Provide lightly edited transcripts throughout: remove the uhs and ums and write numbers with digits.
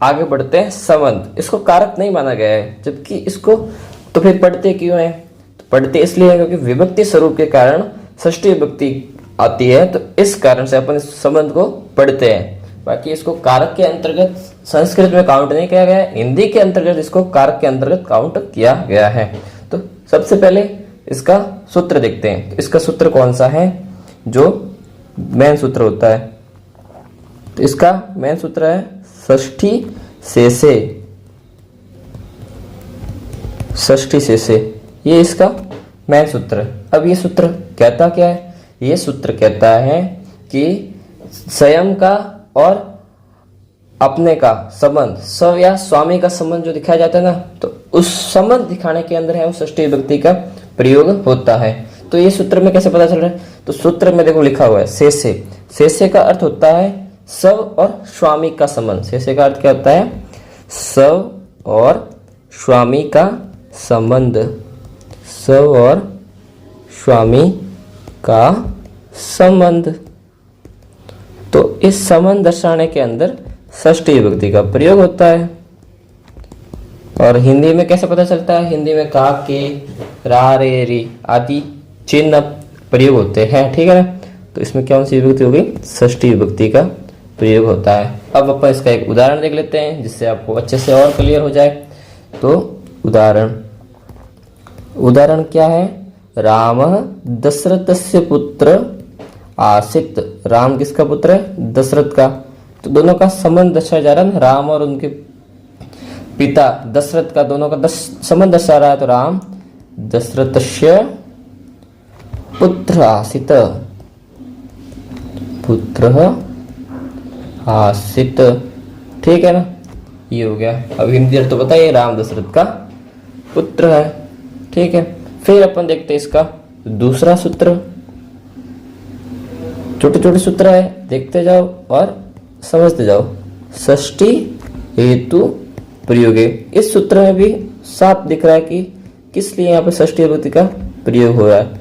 आगे बढ़ते हैं संबंध। इसको कारक नहीं माना गया है, जबकि इसको तो फिर पढ़ते क्यों है? तो पढ़ते इसलिए है क्योंकि विभक्ति स्वरूप के कारण षष्ठी विभक्ति आती है, तो इस कारण से अपन इस संबंध को पढ़ते हैं। बाकी इसको कारक के अंतर्गत संस्कृत में काउंट नहीं किया गया है, हिंदी के अंतर्गत इसको कारक के अंतर्गत काउंट किया गया है। तो सबसे पहले इसका सूत्र देखते हैं। तो इसका सूत्र कौन सा है जो मेन सूत्र होता है? तो इसका मेन सूत्र है षष्ठी शेषे। षष्ठी शेषे ये इसका मेन सूत्र है। अब ये सूत्र कहता क्या है? ये सूत्र कहता है कि स्वयं का और अपने का संबंध, स्व या स्वामी का संबंध जो दिखाया जाता है ना, तो उस संबंध दिखाने के अंदर है वो षष्ठी विभक्ति का प्रयोग होता है। तो ये सूत्र में कैसे पता चल रहा है? तो सूत्र में देखो लिखा हुआ है शेषे। शेषे का अर्थ होता है स्व और स्वामी का संबंध। शेषे का अर्थ क्या होता है? स्व और स्वामी का संबंध। स्व और स्वामी का संबंध। तो इस संबंध दर्शाने के अंदर षष्ठी विभक्ति का प्रयोग होता है। और हिंदी में कैसे पता चलता है? हिंदी में का, के, रा, रे, री आदि चिन्ह प्रयोग होते हैं, ठीक है ना। तो इसमें कौन सी विभक्ति हो गई? षष्ठी विभक्ति का प्रयोग होता है। अब अपन इसका एक उदाहरण देख लेते हैं जिससे आपको अच्छे से और क्लियर हो जाए। तो उदाहरण क्या है? राम दशरथस्य पुत्र आसीत। राम किसका पुत्र है? दशरथ का। तो दोनों का संबंध दर्शाया जा रहा है ना, राम और उनके पिता दशरथ का, दोनों का संबंध दर्शा रहा है। तो राम दशरथस्य पुत्र आसीत। पुत्र आसीत, ठीक है ना। ये हो गया। अब हिंदी अर्थ तो बताइए, राम दशरथ का पुत्र है, ठीक है। फिर अपन देखते हैं इसका दूसरा सूत्र। छोटे छोटे सूत्र है, देखते जाओ और समझते जाओ। षष्ठी हेतु प्रयोगे। इस सूत्र में भी साफ दिख रहा है कि किस लिए यहाँ पे षष्ठी विभक्ति का प्रयोग हो रहा है।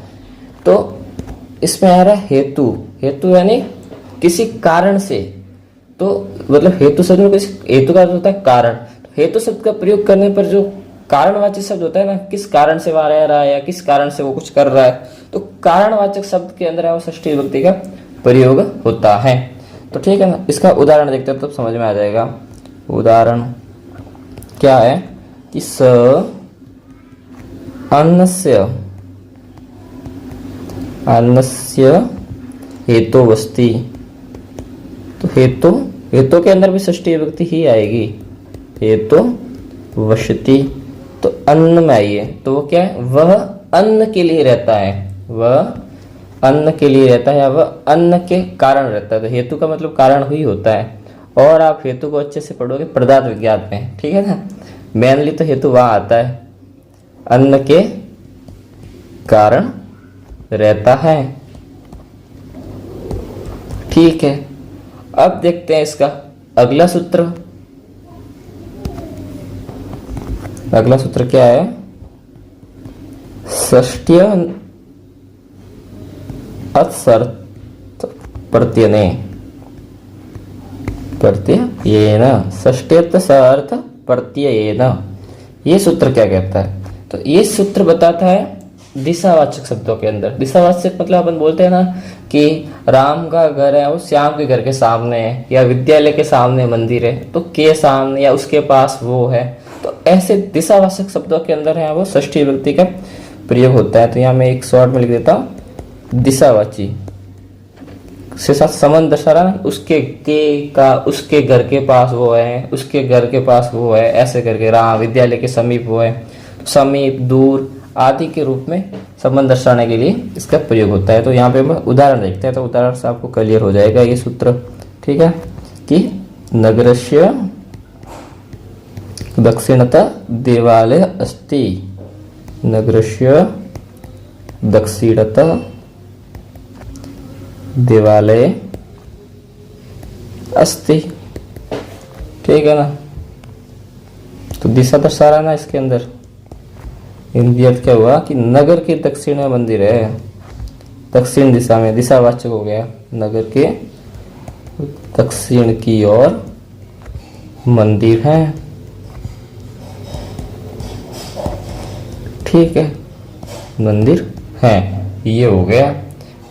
तो इसमें आ रहा है हेतु। हेतु यानी किसी कारण से। तो मतलब हेतु शब्द में किसी, हेतु का अर्थ होता है कारण। हेतु शब्द का प्रयोग करने पर जो कारणवाचक शब्द होता है ना, किस कारण से वह रह रहा है या किस कारण से वो कुछ कर रहा है, तो कारणवाचक शब्द के अंदर है वो षष्ठी विभक्ति का प्रयोग होता है। तो ठीक है ना। इसका उदाहरण देखते हैं तब समझ में आ जाएगा। उदाहरण क्या है कि स अन्नस्य हेतुवस्ति। तो हेतु के अंदर भी षष्ठी विभक्ति ही आएगी। हेतुवस्ति तो अन्न में आइए। तो वो क्या है? वह अन्न के लिए रहता है। वह अन्न के लिए रहता है या वह अन्न के कारण रहता है। तो हेतु का मतलब कारण ही होता है। और आप हेतु को अच्छे से पढ़ोगे पदार्थ विज्ञान में, ठीक है ना। मेनली तो हेतु वहां आता है, अन्न के कारण रहता है, ठीक है। अब देखते हैं इसका अगला सूत्र। अगला सूत्र क्या है? षष्ठ्य अर्थसर्थ प्रत्ययने। प्रत्ययेन। षष्ठ्यर्थ प्रत्ययेन। ये सूत्र क्या कहता है? तो ये सूत्र बताता है दिशावाचक शब्दों के अंदर। दिशावाचक मतलब अपन बोलते हैं ना कि राम का घर है वो श्याम के घर के सामने है, या विद्यालय के सामने मंदिर है तो के सामने या उसके पास वो है। तो ऐसे दिशावाचक शब्दों के अंदर है वो षष्ठी विभक्ति का प्रयोग होता है। तो यहाँ मैं एक शॉर्ट में लिख देता हूँ, दिशावाची से साथ संबंध दर्शा रहा है। उसके के का, उसके घर के पास वो है, उसके घर के पास वो है, ऐसे करके राम विद्यालय के समीप वो है, समीप, दूर आदि के रूप में संबंध दर्शाने के लिए इसका प्रयोग होता है। तो यहाँ पे हम उदाहरण देखते हैं। तो उदाहरण से आपको क्लियर हो जाएगा ये सूत्र, ठीक है। कि नगरस्य दक्षिणतः देवालय अस्ति। नगरस्य दक्षिणतः देवालय अस्ति, ठीक है ना। तो दिशा दर्शा रहा ना इसके अंदर। हिंदी अर्थ क्या हुआ कि नगर के दक्षिण में मंदिर है, दक्षिण दिशा में, दिशावाचक हो गया। नगर के दक्षिण की ओर मंदिर है। ठीक है, मंदिर है, ये हो गया।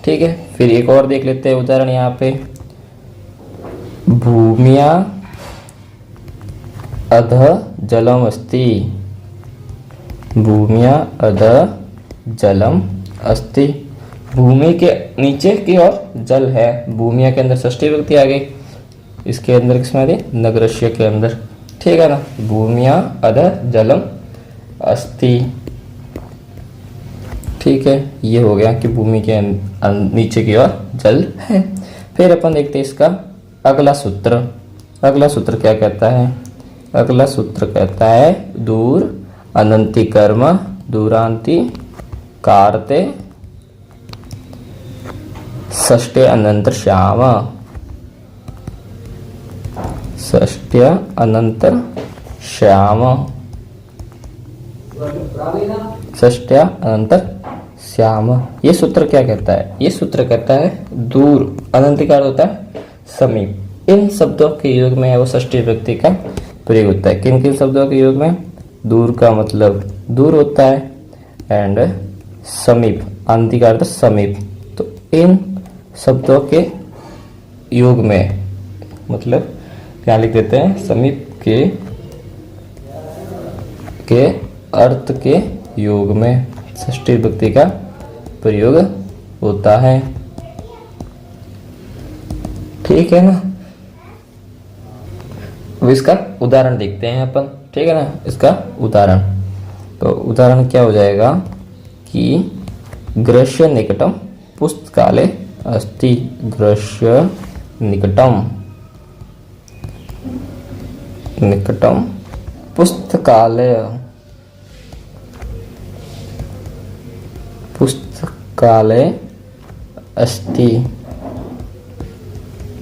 ठीक है, फिर एक और देख लेते हैं उदाहरण यहाँ पे। भूमिया अधः जलम अस्ति। भूमिया अधः जलम अस्ति। भूमि के नीचे की ओर जल है। भूमिया के अंदर षष्ठी विभक्ति आ गई, इसके अंदर किसमें आ गई? नगरस्य के अंदर। ठीक है ना, भूमिया अधः जलम अस्ति। ठीक है, ये हो गया कि भूमि के नीचे की ओर जल है। फिर अपन देखते हैं इसका अगला सूत्र। अगला सूत्र क्या कहता है? अगला सूत्र कहता है दूर अनंति कर्म दूरांति कारते षष्ठे अनंतर श्याम। षष्ठ्य अनंतर श्याम। षष्ठ्य अनंतर श्याम। ये सूत्र क्या कहता है? ये सूत्र कहता है दूर, अनंत का अर्थ होता है समीप। इन शब्दों के योग में वो षष्ठी विभक्ति का प्रयोग होता है। किन किन शब्दों के योग में? दूर का मतलब दूर होता है एंड समीप, अनंति का अर्थ समीप। तो इन शब्दों के योग में, मतलब क्या लिख देते हैं? समीप के अर्थ के योग में षष्ठी विभक्ति का प्रयोग होता है। ठीक है ना, अब इसका उदाहरण देखते हैं अपन। ठीक है ना, इसका उदाहरण, तो उदाहरण क्या हो जाएगा कि गृहस्य निकटम पुस्तकालय अस्ति। गृहस्य निकटम पुस्तकालय अस्ति।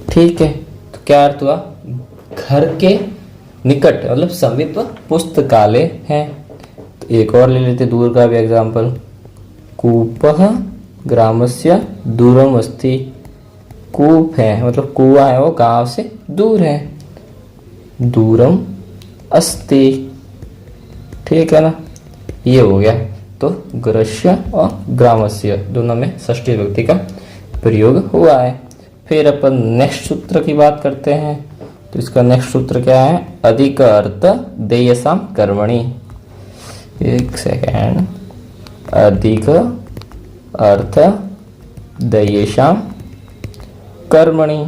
ठीक है, तो क्या अर्थ हुआ? घर के निकट मतलब समीप पुस्तकालय है। तो एक और ले लेते दूर का भी एग्जाम्पल। कूपः ग्रामस्य दूरम अस्ति। कूप है मतलब कुआं है, वो गांव से दूर है। दूरम अस्ति। ठीक है ना, ये हो गया। तो गृहस्य और ग्रामस्य दोनों में षष्ठी विभक्ति का प्रयोग हुआ है। फिर अपन नेक्स्ट सूत्र की बात करते हैं। तो इसका नेक्स्ट सूत्र क्या है? अधिक अर्थ देयसाम कर्मणि। एक सेकेंड। अधिक अर्थ देयसाम कर्मणि।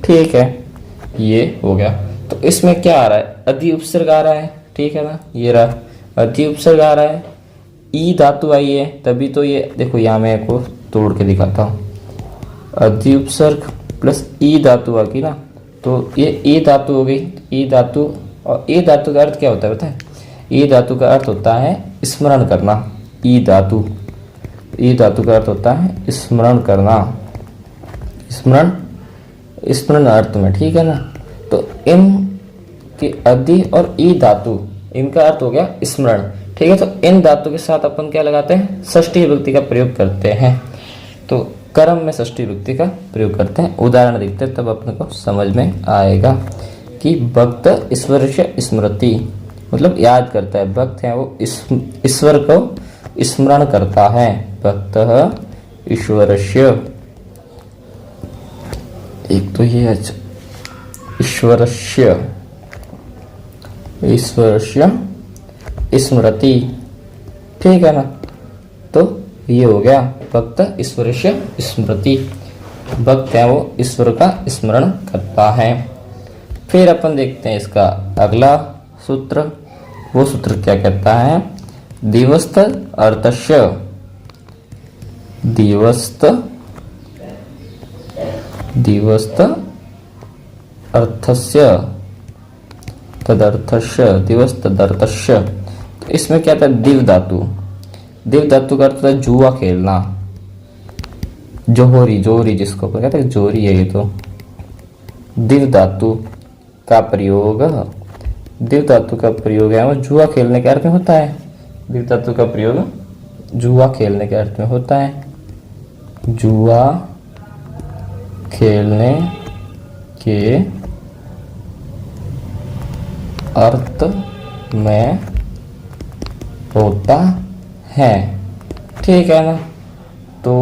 ठीक है, ये हो गया। तो इसमें क्या आ रहा है? अधि उपसर्ग आ रहा है। ठीक है ना, ये रहा अधि उपसर्ग आ रहा है। ई धातु आई है, तभी तो ये देखो, यहाँ मैं को तोड़ के दिखाता हूँ। अधि उपसर्ग प्लस ई धातु आ गई ना, तो ये ई धातु हो गई। ई धातु, और ई धातु का अर्थ क्या होता है पता है? ई धातु का अर्थ होता है स्मरण करना। ई धातु का अर्थ होता है स्मरण करना, स्मरण अर्थ में। ठीक है ना, तो इन की अधि और ई धातु, इनका अर्थ हो गया स्मरण। ठीक है, तो इन धातु के साथ अपन क्या लगाते हैं? षष्ठी विभक्ति का प्रयोग करते हैं। तो कर्म में षष्ठी विभक्ति का प्रयोग करते हैं। उदाहरण देखते हैं, तब अपने को समझ में आएगा कि भक्त ईश्वर से स्मृति मतलब याद करता है। भक्त है वो ईश्वर को स्मरण करता है। भक्त ईश्वरस्य, एक तो ये ईश्वरस्य स्मृति। ठीक है ना, तो ये हो गया भक्त ईश्वरस्य स्मृति। भक्त है वो ईश्वर का स्मरण करता है। फिर अपन देखते हैं इसका अगला सूत्र। वो सूत्र क्या कहता है? दिवस्त अर्थस्य। दिवस्त अर्थस्य तदर्थस्य। दिवस तदर्थस्य। तो इसमें क्या था? दिव धातु। दिव धातु का अर्थ है जुआ खेलना। जोहरी जिसको कहते हैं जोरी है ये। तो दिव धातु का प्रयोग है वो जुआ खेलने के अर्थ में होता है। दिव धातु का प्रयोग जुआ खेलने के अर्थ में होता है। जुआ खेलने के अर्थ में होता है। ठीक है ना। तो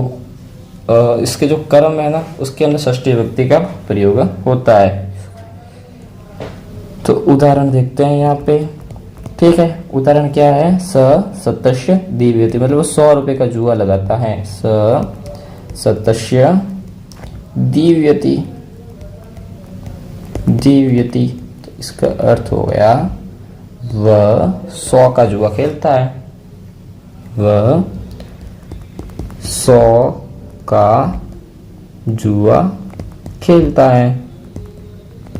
इसके जो कर्म है ना उसके अंदर षष्ठी विभक्ति का प्रयोग होता है। तो उदाहरण देखते हैं यहाँ पे। ठीक है, उदाहरण क्या है? सतस्य दीव्यति, मतलब वो 100 रुपए का जुआ लगाता है। सतस्य दीव्यति, दीव्यति, तो इसका अर्थ हो गया वह 100 का जुआ खेलता है। वह 100 का जुआ खेलता है।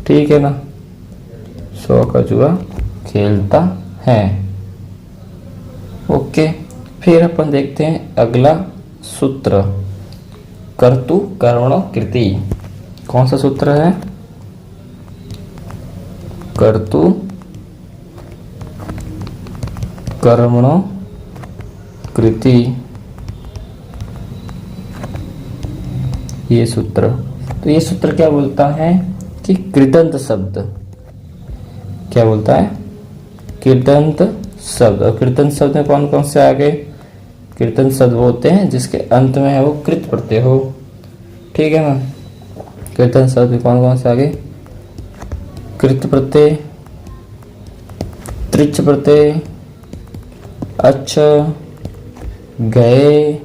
ठीक है ना, 100 का जुआ खेलता है। ओके, फिर अपन देखते हैं अगला सूत्र, कर्तु कर्मणो कृति। कौन सा सूत्र है? कर्तु कर्मणो कृति, ये सूत्र। तो ये सूत्र क्या बोलता है कि कृदंत शब्द, क्या बोलता है? कृदंत शब्द। और कृदंत शब्द में कौन कौन से आ गए? कृदंत शब्द वो होते हैं जिसके अंत में है वो कृत प्रत्यय हो। ठीक है ना। कृदंत शब्द में कौन कौन से आ गए? कृत प्रत्यय, त्रिच प्रत्यय, अच्छ, गए,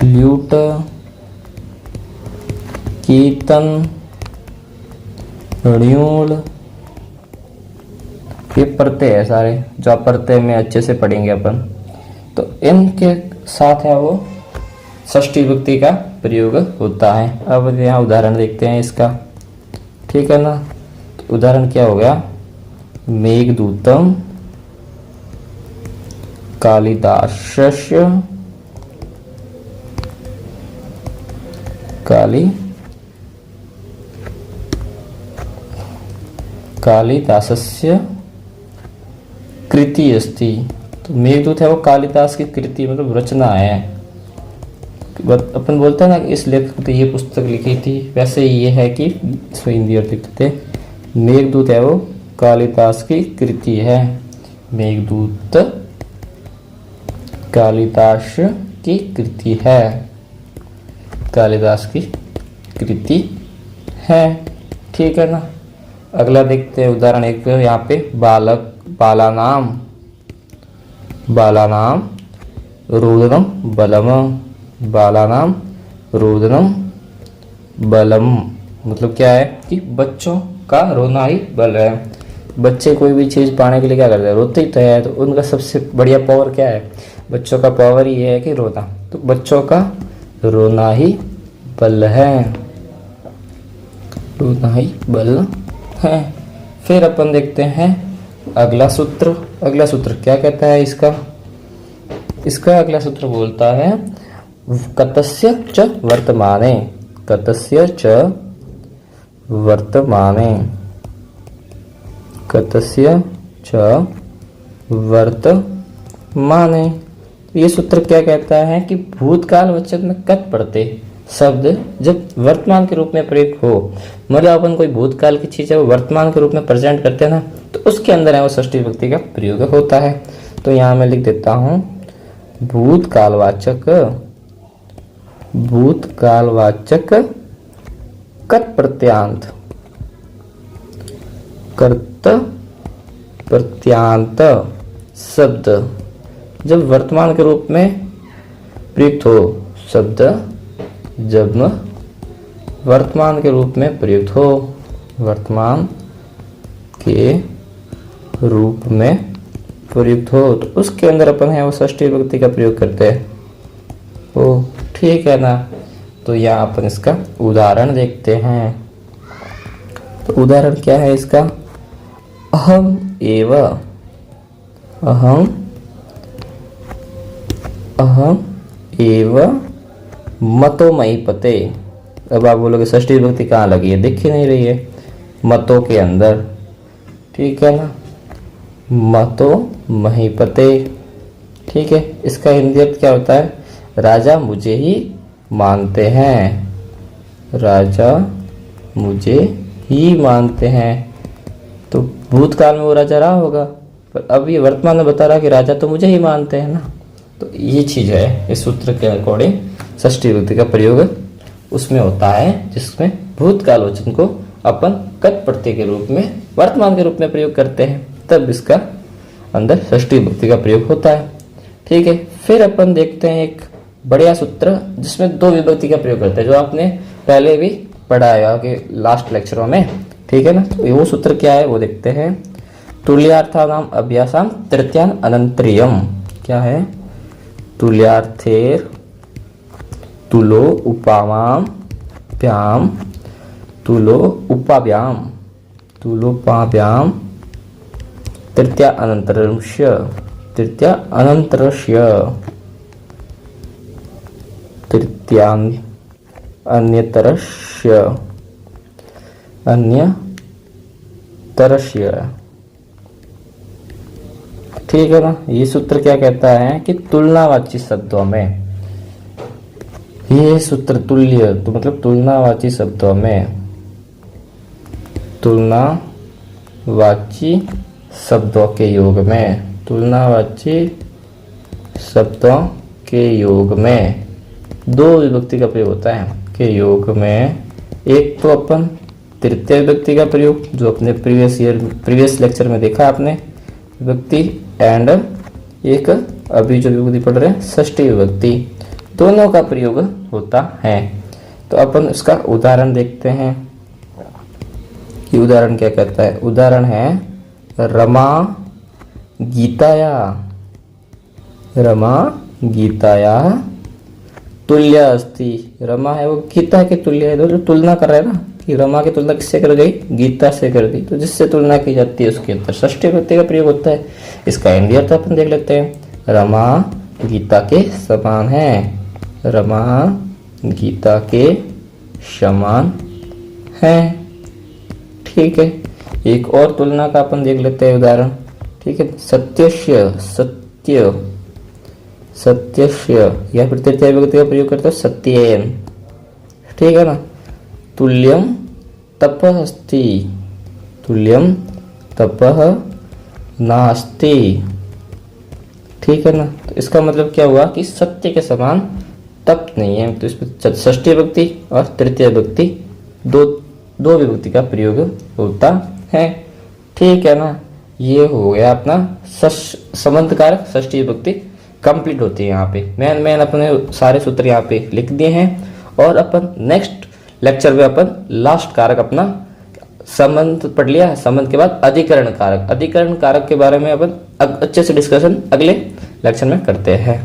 ल्यूट, कीर्तन, ण्यूल, ये प्रत्यय है सारे, जो आप प्रत्यय में अच्छे से पढ़ेंगे अपन। तो इनके साथ है वो षष्ठी विभक्ति का प्रयोग होता है। अब यहाँ उदाहरण देखते हैं इसका। ठीक है ना। तो उदाहरण क्या हो गया? मेघदूतम कालिदासस्य कालिदासस्य कृति अस्ति। तो मेघदूत है वो कालिदास की कृति, मतलब रचना है। अपन बोलते हैं ना कि इस लेखक ने ये पुस्तक लिखी थी, वैसे ये है कि इसमें हिंदी अर्थ लिखते थे। मेघदूत है वो कालिदास की कृति है। मेघदूत कालिदास की कृति है, कालिदास की कृति है। ठीक है ना। अगला देखते हैं उदाहरण एक, यहाँ पे बालक बालानाम रोदनम बलम, बालानाम रोदनम बलम, मतलब क्या है कि बच्चों का रोना ही बल है। बच्चे कोई भी चीज़ पाने के लिए क्या करते हैं? रोते ही तो है। तो उनका सबसे बढ़िया पावर क्या है? बच्चों का पावर ही है कि रोना। तो बच्चों का रोना ही बल है, रोना ही बल है। फिर अपन देखते हैं अगला सूत्र। अगला सूत्र क्या कहता है इसका? इसका अगला सूत्र बोलता है कतस्य च वर्तमाने, कतस्य च वर्तमाने, कतस्य च वर्तमाने। ये सूत्र क्या कहता है कि भूतकाल वाचक में कत प्रत्यय शब्द जब वर्तमान के रूप में प्रयोग हो, मतलब अपन कोई भूतकाल की चीज है वो वर्तमान के रूप में प्रेजेंट करते हैं ना, तो उसके अंदर है वो षष्ठी विभक्ति का प्रयोग होता है। तो यहाँ मैं लिख देता हूँ भूतकालवाचक, भूतकालवाचक कत प्रत्यांत, कर्त प्रत्यांत शब्द जब वर्तमान के रूप में प्रयुक्त हो, शब्द जब वर्तमान के रूप में प्रयुक्त हो, वर्तमान के रूप में प्रयुक्त हो, तो उसके अंदर अपन है वो षष्ठी विभक्ति का प्रयोग करते हैं। ओ ठीक है ना। तो यहाँ अपन इसका उदाहरण देखते हैं। तो उदाहरण क्या है इसका? अहम एव, अहम एव मतो महीपते। अब आप बोलोगे षष्ठी विभक्ति कहाँ लगी है? दिख ही नहीं रही है, मतों के अंदर। ठीक है ना, मतो महीपते। ठीक है, इसका हिंदी अर्थ क्या होता है? राजा मुझे ही मानते हैं, राजा मुझे ही मानते हैं। तो भूतकाल में वो राजा रहा होगा, पर अब ये वर्तमान में बता रहा कि राजा तो मुझे ही मानते हैं ना। तो ये चीज है इस सूत्र के अकॉर्डिंग षष्ठी विभक्ति का प्रयोग उसमें होता है जिसमें भूतकालवचन को अपन कत प्रत्यय के रूप में वर्तमान के रूप में प्रयोग करते हैं, तब इसका अंदर षष्ठी विभक्ति का प्रयोग होता है। ठीक है, फिर अपन देखते हैं एक बढ़िया सूत्र जिसमें दो विभक्ति का प्रयोग करते हैं, जो आपने पहले भी पढ़ा है कि लास्ट लेक्चरों में। ठीक है ना, तो वो सूत्र क्या है वो देखते हैं। तुल्यार्थानाम अभ्यासाम तृतीयान अनंतरियम। क्या है? तुल्यार्थेर तुलो उपावाम भ्याम तुलो उपाभ्याम तुलोपाभ्याम तृतीया अनंतरस्य तृतीया अनंतरस्य तृतीयान अन्यतरस्य अन्यतरस्य। ठीक है ना, ये सूत्र क्या कहता है कि तुलनावाची शब्दों में, ये सूत्र तुल्य तो मतलब तुलनावाची शब्दों में, तुलनावाची शब्दों के योग में, तुलनावाची शब्दों के योग में दो विभक्ति का प्रयोग होता है के योग में। एक तो अपन तृतीय विभक्ति का प्रयोग जो अपने प्रीवियस लेक्चर में देखा आपने विभक्ति, एंड एक अभी जो विभक्ति पढ़ रहे हैं षष्ठी विभक्ति, दोनों का प्रयोग होता है। तो अपन इसका उदाहरण देखते हैं कि उदाहरण क्या कहता है। उदाहरण है रमा गीताया, रमा गीताया तुल्य अस्ति। रमा है वो गीता के तुल्य है, तो तुलना कर रहे हैं ना कि रमा की तुलना किससे कर गई? गीता से कर दी। तो जिससे तुलना की जाती है उसके अंदर षष्ठी विभक्ति का प्रयोग होता है। इसका इंडिया अर्थ अपन देख लेते हैं। रमा गीता के समान है, रमा गीता के समान है। ठीक है, एक और तुलना का अपन देख लेते हैं उदाहरण। ठीक है, सत्यस्य सत्य सत्यस्य या फिर तृतीय विभक्ति का प्रयोग करते हैं सत्येन। ठीक है ना, तुल्यम तपः अस्ति, तुल्यम तपः नास्ति। ठीक है ना, तो इसका मतलब क्या हुआ कि सत्य के समान तप नहीं है। तो इसमें षष्ठी विभक्ति और तृतीय विभक्ति दो विभक्ति का प्रयोग होता है। ठीक है ना, ये हो गया अपना संबंध कारक षष्ठी विभक्ति कंप्लीट होती है। यहाँ पे मैन अपने सारे सूत्र यहाँ पे लिख दिए हैं, और अपन नेक्स्ट लेक्चर में अपन लास्ट कारक अपना संबंध पढ़ लिया है। संबंध के बाद अधिकरण कारक, अधिकरण कारक के बारे में अपन अच्छे से डिस्कशन अगले लेक्चर में करते हैं।